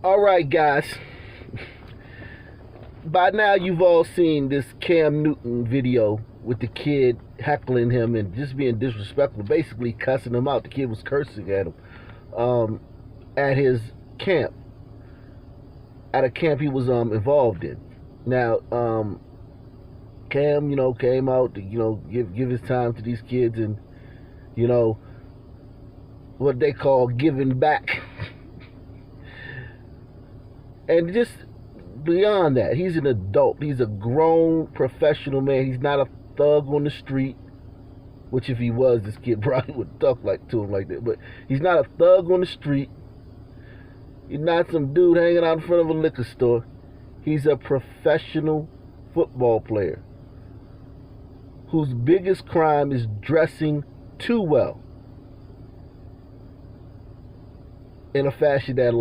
All right, guys. By now, you've all seen this Cam Newton video with the kid heckling him and just being disrespectful, basically cussing him out. The kid was cursing at him at his camp, at a camp he was involved in. Now, Cam, came out to give his time to these kids and what they call giving back. And just beyond that, he's an adult. He's a grown professional man. He's not a thug on the street, which if he was, this kid probably would talk to him like that. But he's not a thug on the street. He's not some dude hanging out in front of a liquor store. He's a professional football player whose biggest crime is dressing too well in a fashion that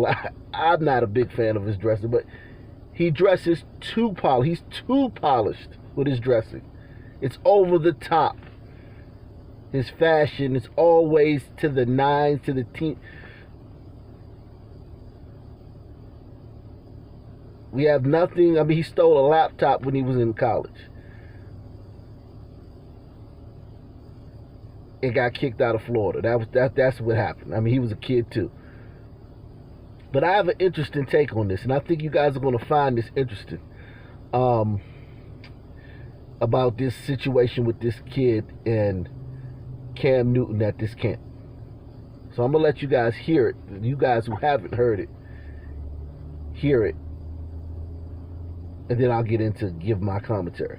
I'm not a big fan of his dressing, but he dresses too polished. He's too polished with his dressing. It's over the top. His fashion is always to the nines, to the teen. We have nothing. I mean, he stole a laptop when he was in college. And got kicked out of Florida. That's what happened. I mean, he was a kid too. But I have an interesting take on this, and I think you guys are going to find this interesting about this situation with this kid and Cam Newton at this camp. So I'm going to let you guys hear it. You guys who haven't heard it, hear it. And then I'll get into give my commentary.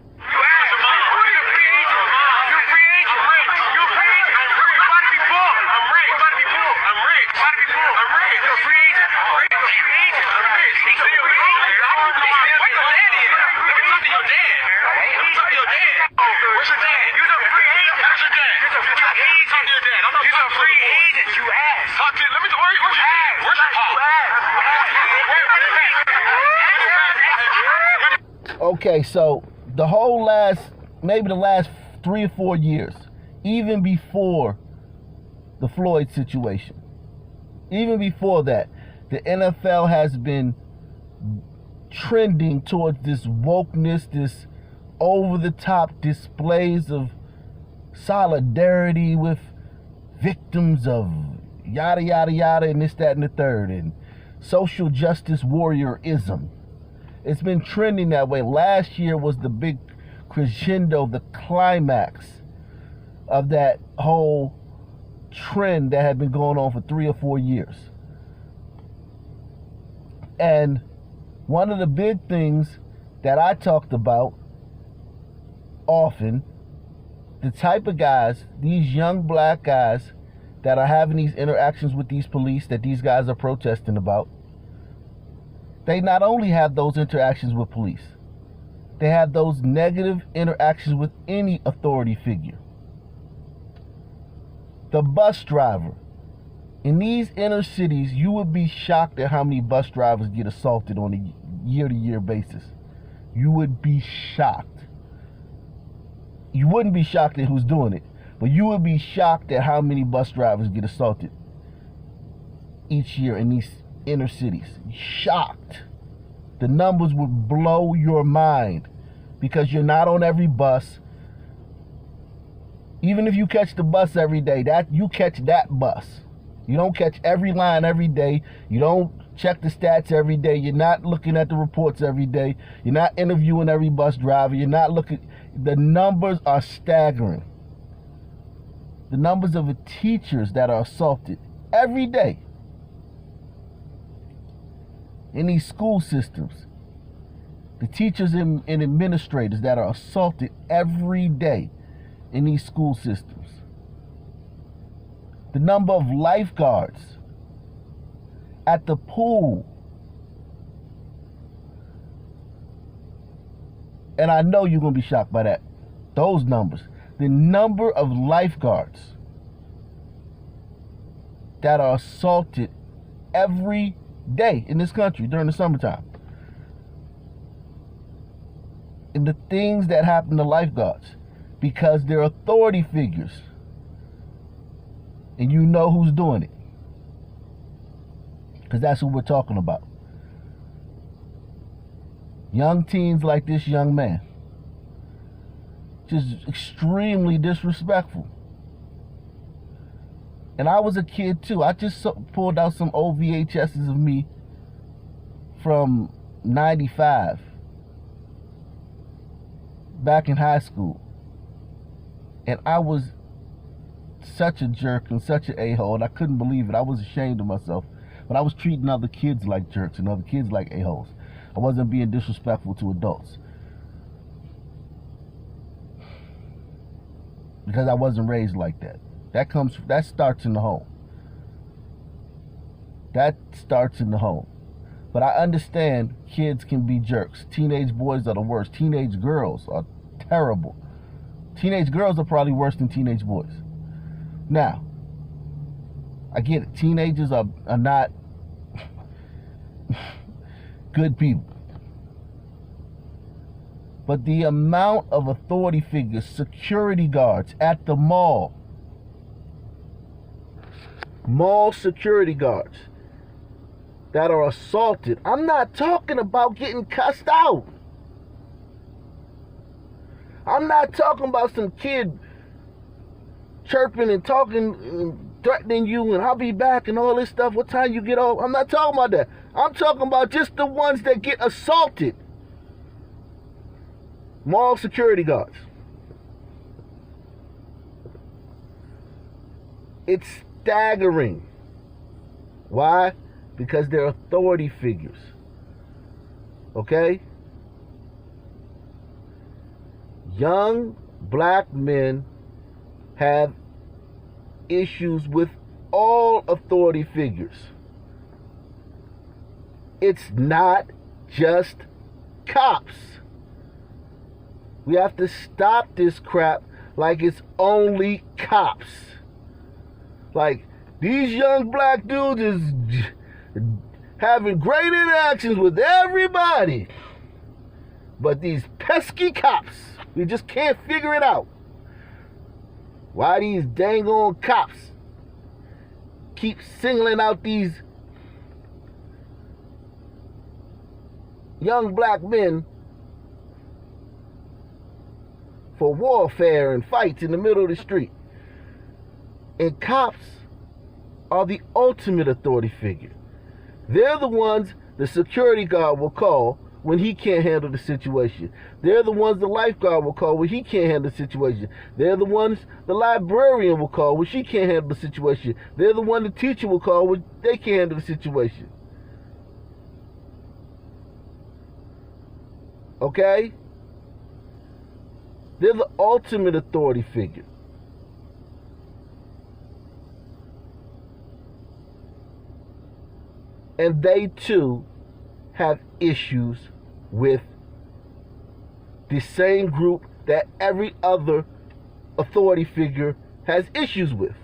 Okay, so the whole maybe the last 3 or 4 years, even before the Floyd situation, even before that, the NFL has been trending towards this wokeness, this over-the-top displays of solidarity with victims of yada, yada, yada, and this, that, and the third, and social justice warriorism. It's been trending that way. Last year was the big crescendo, the climax of that whole trend that had been going on for 3 or 4 years. And one of the big things that I talked about often, the type of guys, these young black guys that are having these interactions with these police that these guys are protesting about, they not only have those interactions with police, they have those negative interactions with any authority figure. The bus driver. In these inner cities, you would be shocked at how many bus drivers get assaulted on a year-to-year basis. You would be shocked. You wouldn't be shocked at who's doing it, but you would be shocked at how many bus drivers get assaulted each year in these inner cities. Shocked. The numbers would blow your mind because you're not on every bus. Even if you catch the bus every day, you catch that bus. You don't catch every line every day. You don't check the stats every day. You're not looking at the reports every day. You're not interviewing every bus driver. You're not looking. The numbers are staggering. The numbers of the teachers that are assaulted every day in these school systems, the teachers and administrators that are assaulted every day in these school systems, the number of lifeguards at the pool, and I know you're going to be shocked by that, those numbers, the number of lifeguards that are assaulted every day in this country during the summertime. And the things that happen to lifeguards, because they're authority figures and you know who's doing it, because that's what we're talking about. young teens like this young man. Just extremely disrespectful. And I was a kid too. I just pulled out some old VHSs of me from 95, back in high school. And I was such a jerk and such an a-hole, and I couldn't believe it. I was ashamed of myself. But I was treating other kids like jerks and other kids like a-holes. I wasn't being disrespectful to adults, because I wasn't raised like that. That starts in the home. That starts in the home. But I understand kids can be jerks. Teenage boys are the worst. Teenage girls are terrible. Teenage girls are probably worse than teenage boys. Now, I get it. Teenagers are not good people. But the amount of authority figures, security guards at the mall security guards that are assaulted. I'm not talking about getting cussed out. I'm not talking about some kid chirping and talking and threatening you and I'll be back and all this stuff. What time you get off? I'm not talking about that. I'm talking about just the ones that get assaulted. Mall security guards. It's staggering. Why? Because they're authority figures. Okay? Young black men have issues with all authority figures. It's not just cops. We have to stop this crap like it's only cops. Like, these young black dudes is having great interactions with everybody. But these pesky cops, we just can't figure it out. Why these dang on cops keep singling out these young black men for warfare and fights in the middle of the street. And cops are the ultimate authority figure. They're the ones the security guard will call when he can't handle the situation. They're the ones the lifeguard will call when he can't handle the situation. They're the ones the librarian will call when she can't handle the situation. They're the one the teacher will call when they can't handle the situation. Okay? They're the ultimate authority figure. And they too have issues with the same group that every other authority figure has issues with.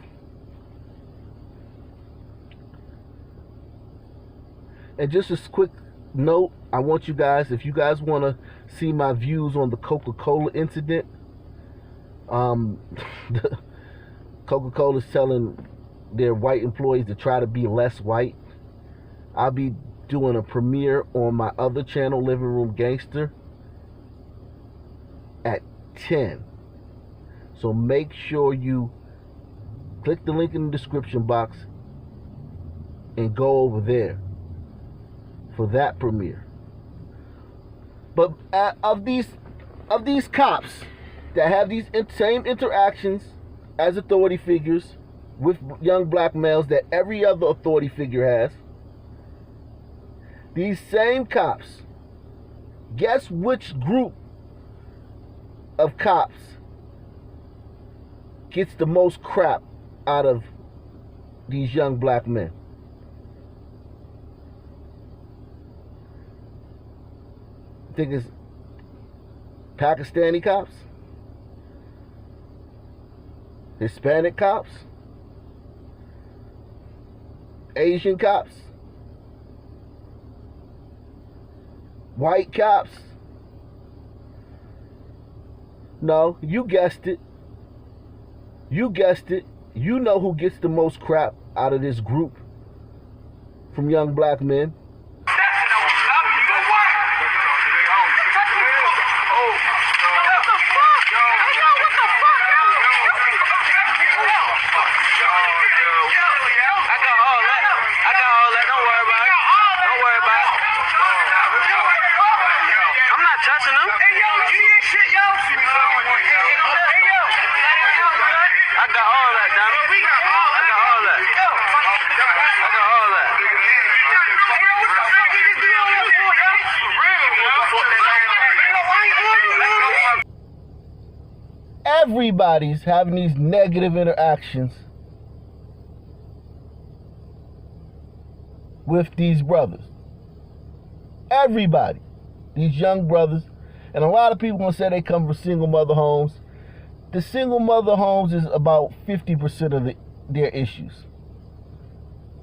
And just a quick note, I want you guys, if you guys want to see my views on the Coca-Cola incident, Coca-Cola is telling their white employees to try to be less white. I'll be doing a premiere on my other channel, Living Room Gangster, at 10. So make sure you click the link in the description box and go over there for that premiere. But of these cops that have these same interactions as authority figures with young black males that every other authority figure has, these same cops, guess which group of cops gets the most crap out of these young black men? I think it's Pakistani cops, Hispanic cops, Asian cops, white cops. No, you guessed it. You guessed it. You know who gets the most crap out of this group from young black men. Everybody's having these negative interactions with these brothers. Everybody. These young brothers. And a lot of people gonna say they come from single mother homes. The single mother homes is about 50% of their issues.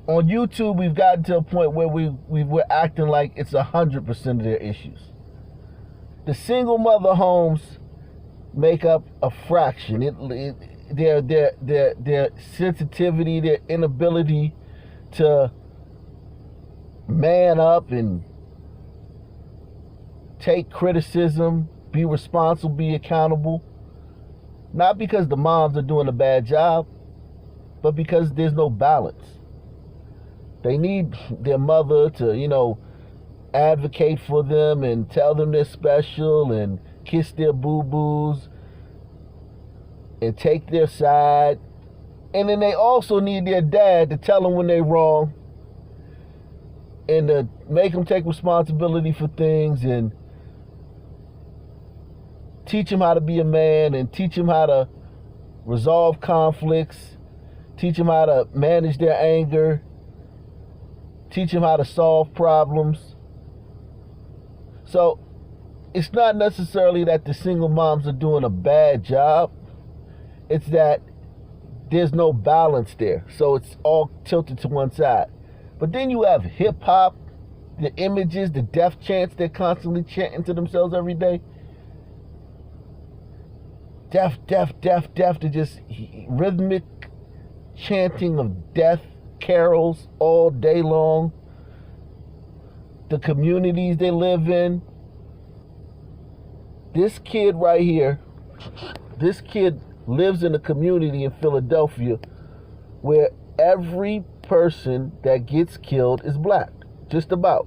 On YouTube, we've gotten to a point where we're acting like it's 100% of their issues. The single mother homes make up a fraction. Their sensitivity, their inability to man up and take criticism, be responsible, be accountable. Not because the moms are doing a bad job, but because there's no balance. They need their mother to, advocate for them and tell them they're special and kiss their boo-boos and take their side. And then they also need their dad to tell them when they're wrong and to make them take responsibility for things and teach them how to be a man and teach them how to resolve conflicts, teach them how to manage their anger, teach them how to solve problems. So it's not necessarily that the single moms are doing a bad job. It's that there's no balance there. So it's all tilted to one side. But then you have hip hop, the images, the death chants they're constantly chanting to themselves every day. Death, death, death, death, to just rhythmic chanting of death carols all day long. The communities they live in. This kid right here, this kid lives in a community in Philadelphia where every person that gets killed is black. Just about.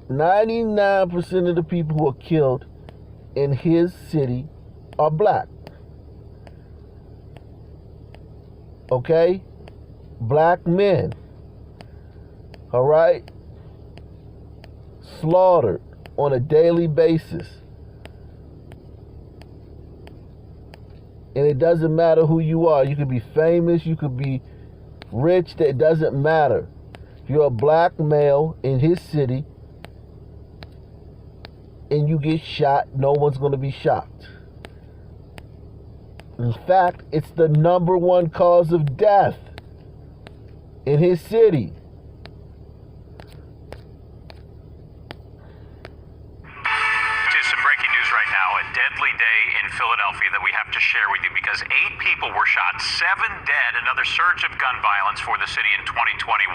99% of the people who are killed in his city are black. Okay? Black men. All right? Slaughtered on a daily basis. And it doesn't matter who you are. You could be famous, you could be rich, it doesn't matter. If you're a black male in his city and you get shot, no one's going to be shocked. In fact, it's the number one cause of death in his city. Deadly day in Philadelphia that we have to share with you because 8 people were shot, 7 dead, another surge of gun violence for the city in 2021.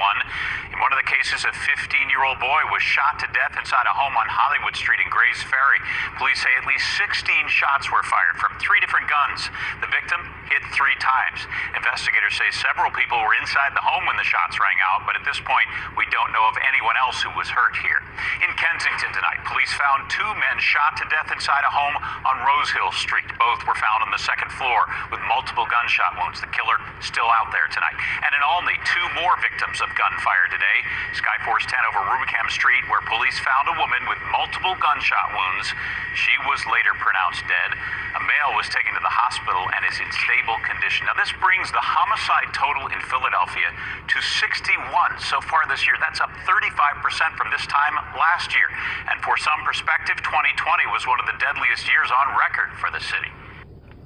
In one of the cases, a 15-year-old boy was shot to death inside a home on Hollywood Street in Grays Ferry. Police say at least 16 shots were fired from 3 different guns. The victim hit 3 times. Investigators say several people were inside the home when the shots rang out, but at this point, we don't know of anyone else who was hurt here. In Kensington tonight, police found 2 men shot to death inside a home on Rose Hill Street. Both were found on the 2nd floor with multiple gunshot wounds. The killer still out there tonight. And in Olney, 2 more victims of gunfire today. Skyforce 10 over Rubicam Street, where police found a woman with multiple gunshot wounds. She was later pronounced dead. A male was taken to the hospital and is in stable condition. Now, this brings the homicide total in Philadelphia to 61 so far this year. That's up 35% from this time last year. And for some perspective, 2020 was one of the deadliest years on record for the city.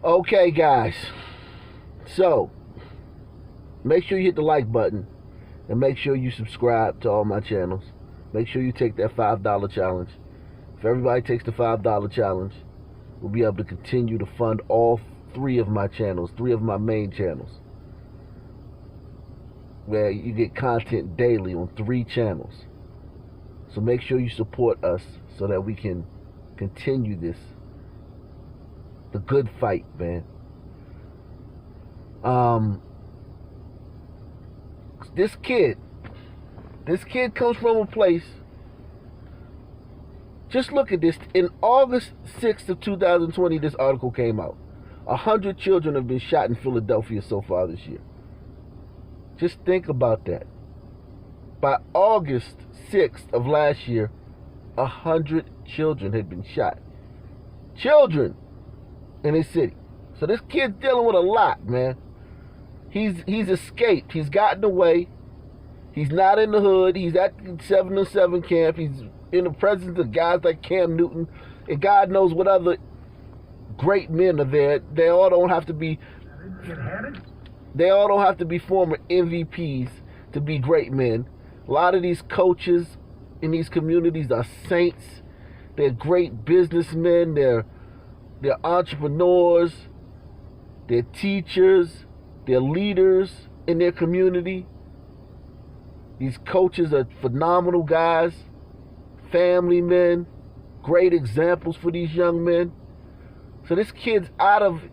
Okay, guys. So, make sure you hit the like button and make sure you subscribe to all my channels. Make sure you take that $5 challenge. If everybody takes the $5 challenge, we'll be able to continue to fund all 3 of my channels, 3 of my main channels, where you get content daily on 3 channels. So make sure you support us so that we can continue the good fight, man. This kid comes from a place. Just look at this. In August 6th of 2020, this article came out. 100 children have been shot in Philadelphia so far this year. Just think about that. By August 6th of last year, 100 children had been shot. Children in his city. So this kid's dealing with a lot, man. He's escaped. He's gotten away. He's not in the hood. He's at 707 camp. He's in the presence of guys like Cam Newton, and God knows what other great men are there. They all don't have to be former MVPs to be great men. A lot of these coaches in these communities are saints. They're great businessmen. They're entrepreneurs. They're teachers. They're leaders in their community. These coaches are phenomenal guys, family men, great examples for these young men. So this kid's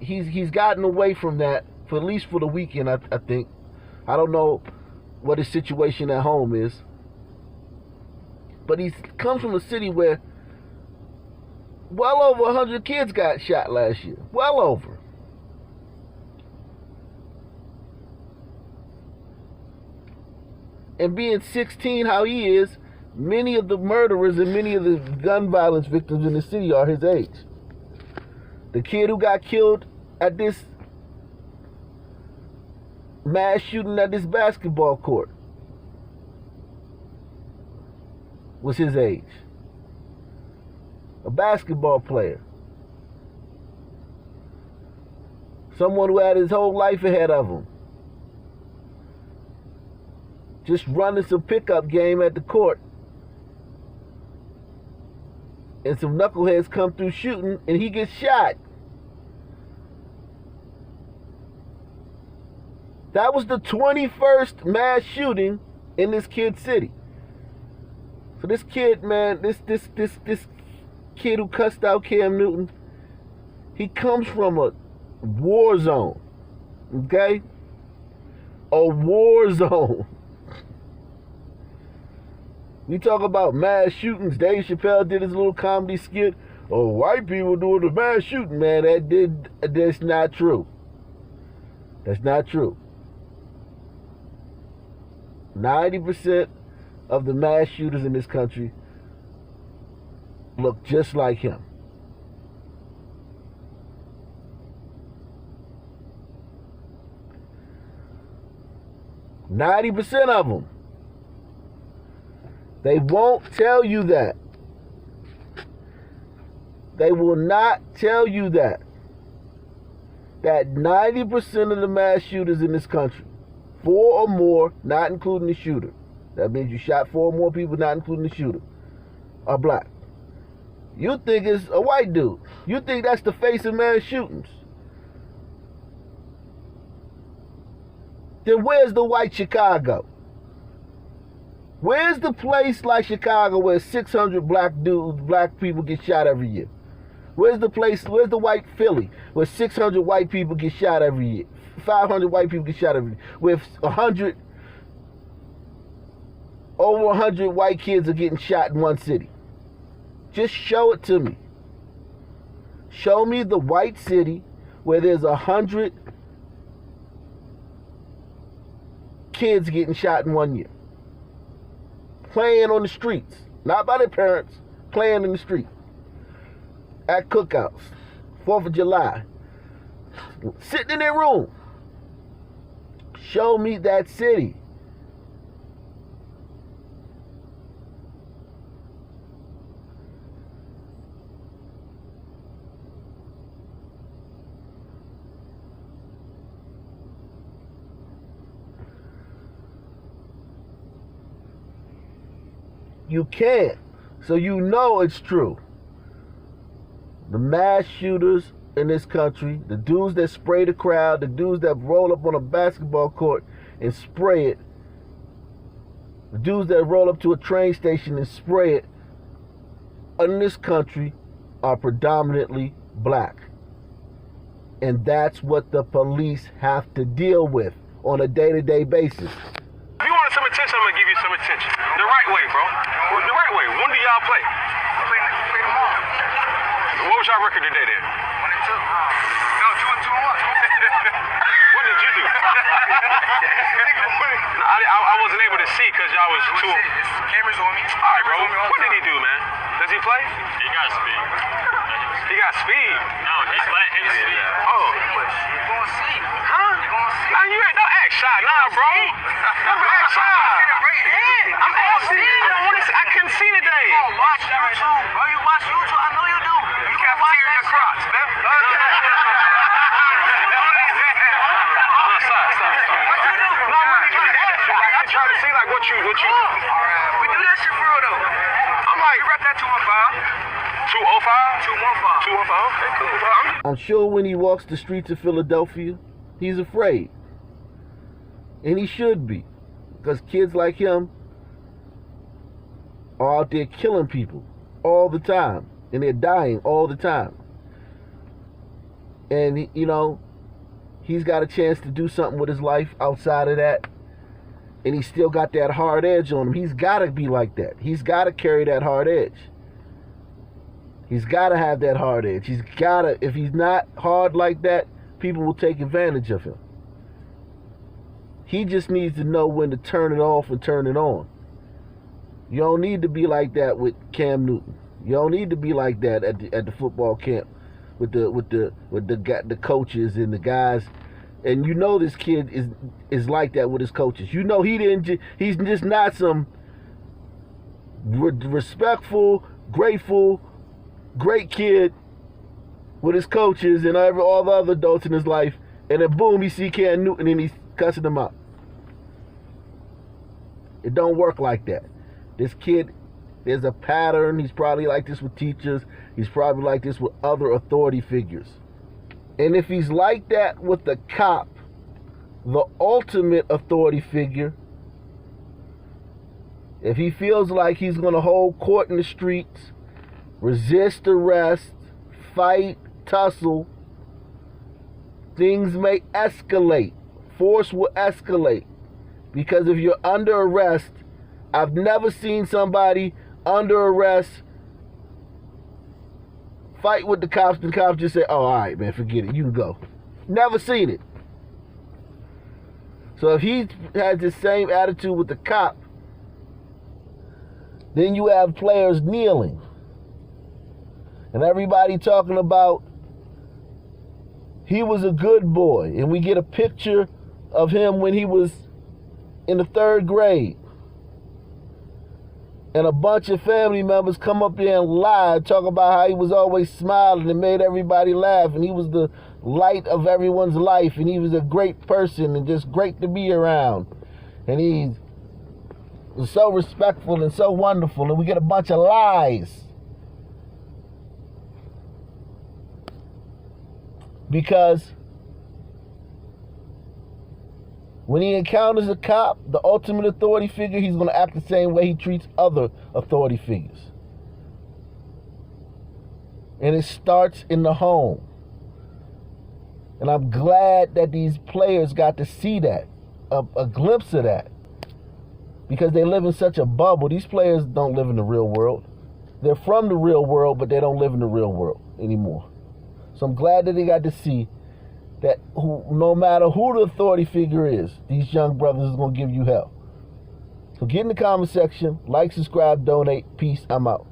he's gotten away from that, for at least for the weekend, I think. I don't know what his situation at home is. But he comes from a city where well over 100 kids got shot last year. Well over. And being 16 how he is, many of the murderers and many of the gun violence victims in the city are his age. The kid who got killed at this mass shooting at this basketball court was his age. A basketball player. Someone who had his whole life ahead of him. Just running some pickup game at the court. And some knuckleheads come through shooting and he gets shot. That was the 21st mass shooting in this kid's city. So this kid, man, this kid who cussed out Cam Newton, he comes from a war zone. Okay? A war zone. We talk about mass shootings. Dave Chappelle did his little comedy skit. Oh, white people doing the mass shooting, man. That's not true. That's not true. 90% of the mass shooters in this country look just like him. %90 of them. They won't tell you that. They will not tell you that. That 90% of the mass shooters in this country, 4 or more, not including the shooter, that means you shot 4 or more people, not including the shooter, are black. You think it's a white dude. You think that's the face of mass shootings. Then where's the white Chicago? Where's the place like Chicago where 600 black people get shot every year? Where's the white Philly where 600 white people get shot every year? 500 white people get shot every year. With over 100 white kids are getting shot in one city. Just show it to me. Show me the white city where there's 100 kids getting shot in 1 year. Playing on the streets. Not by their parents. Playing in the street. At cookouts. 4th of July. Sitting in their room. Show me that city. You can't. So you know it's true. The mass shooters in this country, the dudes that spray the crowd, the dudes that roll up on a basketball court and spray it, the dudes that roll up to a train station and spray it, in this country are predominantly black. And that's what the police have to deal with on a day-to-day basis. If you wanted some attention, I'm going to give you some attention. The right way, bro. The right way. When do y'all play? Play tomorrow. What was y'all record today then? 1-2. No, 2-1. What did you do? I wasn't able to see because y'all was too... Cameras on me. All right, bro. What did he do, man? Let's Does he play? He got speed. He got speed. No, he's letting his speed. Oh. You gonna see. Huh? You gonna see. Nah, you ain't no act shy. Nah, bro. Don't act shy. I'm asking. I don't want to see. I couldn't see today. You don't watch YouTube, bro. You watch YouTube. I know you do. You got watch tear in that your crotch, man. What you do? No, I'm really trying to ask you. Like, I'm trying to see, like, what you do. Alright, we do that shit for real though. I'm like, You rep that 215. 205? 215. 215, okay, cool. Bro, I'm sure when he walks the streets of Philadelphia, he's afraid. And he should be. Because kids like him are out there killing people all the time. And they're dying all the time. And, you know, he's got a chance to do something with his life outside of that. And he's still got that hard edge on him. He's got to be like that. He's got to carry that hard edge. He's got to have that hard edge. He's got to, if he's not hard like that, people will take advantage of him. He just needs to know when to turn it off and turn it on. You don't need to be like that with Cam Newton. You don't need to be like that at the football camp with the coaches and the guys. And you know this kid is like that with his coaches. You know he's just not some respectful, grateful, great kid with his coaches and all the other adults in his life. And then boom, he see Cam Newton and he's cussing them out. It don't work like that. This kid, there's a pattern. He's probably like this with teachers. He's probably like this with other authority figures. And if he's like that with the cop, the ultimate authority figure, if he feels like he's going to hold court in the streets, resist arrest, fight, tussle, things may escalate. Force will escalate. Because if you're under arrest, I've never seen somebody under arrest fight with the cops, and the cops just say, oh, all right, man, forget it. You can go. Never seen it. So if he has the same attitude with the cop, then you have players kneeling. And everybody talking about he was a good boy. And we get a picture of him when he was in the 3rd grade. And a bunch of family members come up there and lie, talk about how he was always smiling and made everybody laugh, and he was the light of everyone's life, and he was a great person and just great to be around. And he was so respectful and so wonderful, and we get a bunch of lies. Because when he encounters a cop, the ultimate authority figure, he's going to act the same way he treats other authority figures. And it starts in the home. And I'm glad that these players got to see that, a glimpse of that. Because they live in such a bubble. These players don't live in the real world. They're from the real world, but they don't live in the real world anymore. So I'm glad that they got to see that no matter who the authority figure is, these young brothers is going to give you hell. So get in the comment section, like, subscribe, donate. Peace. I'm out.